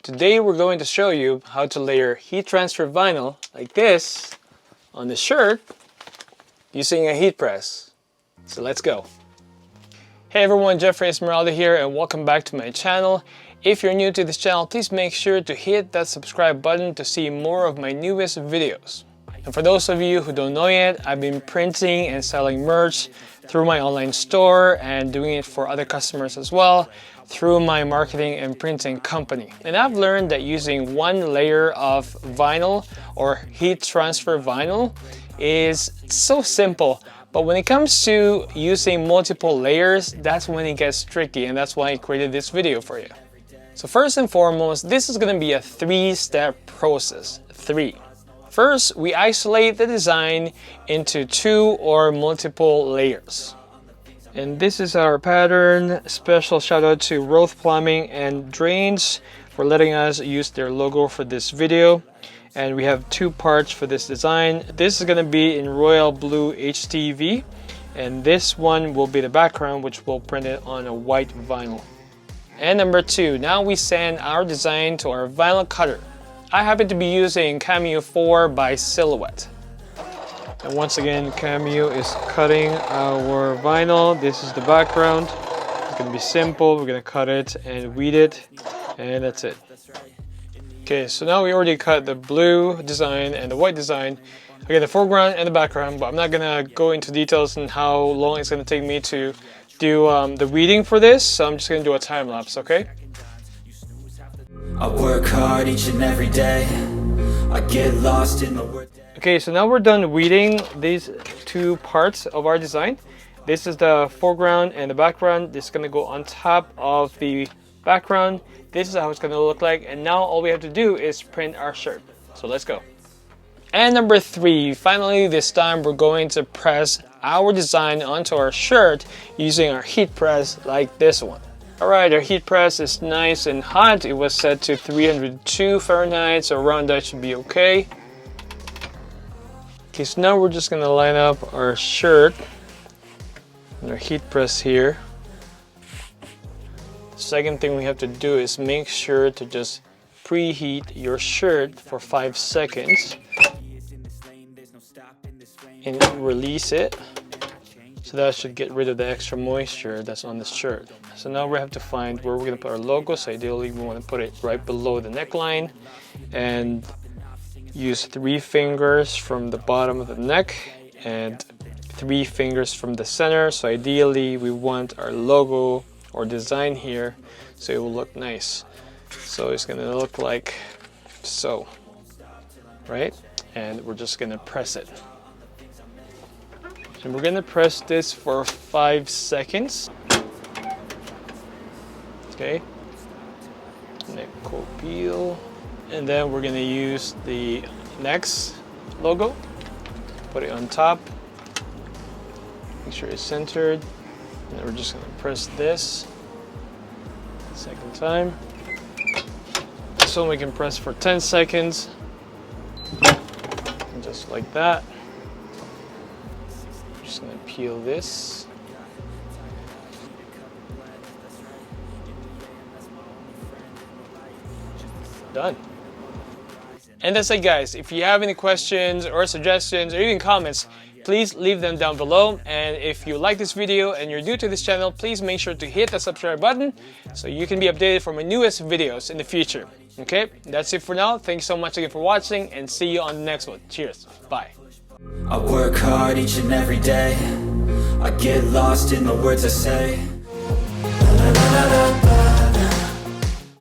Today we're going to show you how to layer heat transfer vinyl like this on the shirt using a heat press. So let's go. Hey everyone, Jeffry Esmeralda here and welcome back to my channel. If you're new to this channel, please make sure to hit that subscribe button to see more of my newest videos. And for those of you who don't know yet, I've been printing and selling merch through my online store and doing it for other customers as well through my marketing and printing company. And I've learned that using one layer of vinyl or heat transfer vinyl is so simple. But when it comes to using multiple layers, that's when it gets tricky, and that's why I created this video for you. So first and foremost, this is going to be a three-step process. First, we isolate the design into 2 or multiple layers. And this is our pattern. Special shout out to Roth Plumbing and Drains for letting us use their logo for this video. And we have 2 parts for this design. This is going to be in royal blue HTV, and this one will be the background, which will print it on a white vinyl. And number 2, now we send our design to our vinyl cutter. I happen to be using Cameo 4 by Silhouette. And once again, Cameo is cutting our vinyl. This is the background. It's going to be simple. We're going to cut it and weed it, and that's it. Okay, so now we already cut the blue design and the white design. Okay, the foreground and the background, but I'm not going to go into details on how long it's going to take me to do the weeding for this, so I'm just going to do a time lapse, okay? I work hard each and every day. I get lost in the work. Okay, so now we're done weeding these 2 parts of our design. This is the foreground and the background. This is going to go on top of the background. This is how it's going to look like, and now all we have to do is print our shirt. So let's go. And number 3, finally this time we're going to press our design onto our shirt using our heat press like this one. Alright, our heat press is nice and hot. It was set to 302 Fahrenheit, so around that should be okay. Okay, so now we're just going to line up our shirt and our heat press here. The second thing we have to do is make sure to just preheat your shirt for 5 seconds and release it. So that should get rid of the extra moisture that's on the shirt. So now we have to find where we're going to put our logo. So ideally we want to put it right below the neckline and use 3 fingers from the bottom of the neck and 3 fingers from the center. So ideally we want our logo or design here so it will look nice. So it's going to look like so, right? And we're just going to press it. And we're going to press this for 5 seconds. Okay. Neck peel. And then we're going to use the next logo. Put it on top. Make sure it's centered. And then we're just going to press this 2nd time. So we can press for 10 seconds. And just like that. I'm just going to peel this. Done. And that's it, guys. If you have any questions or suggestions or even comments, please leave them down below. And if you like this video and you're new to this channel, please make sure to hit the subscribe button so you can be updated for my newest videos in the future. Okay, that's it for now. Thanks so much again for watching, and see you on the next one. Cheers. Bye. I work hard each and every day. I get lost in the words I say. La, la, la, la.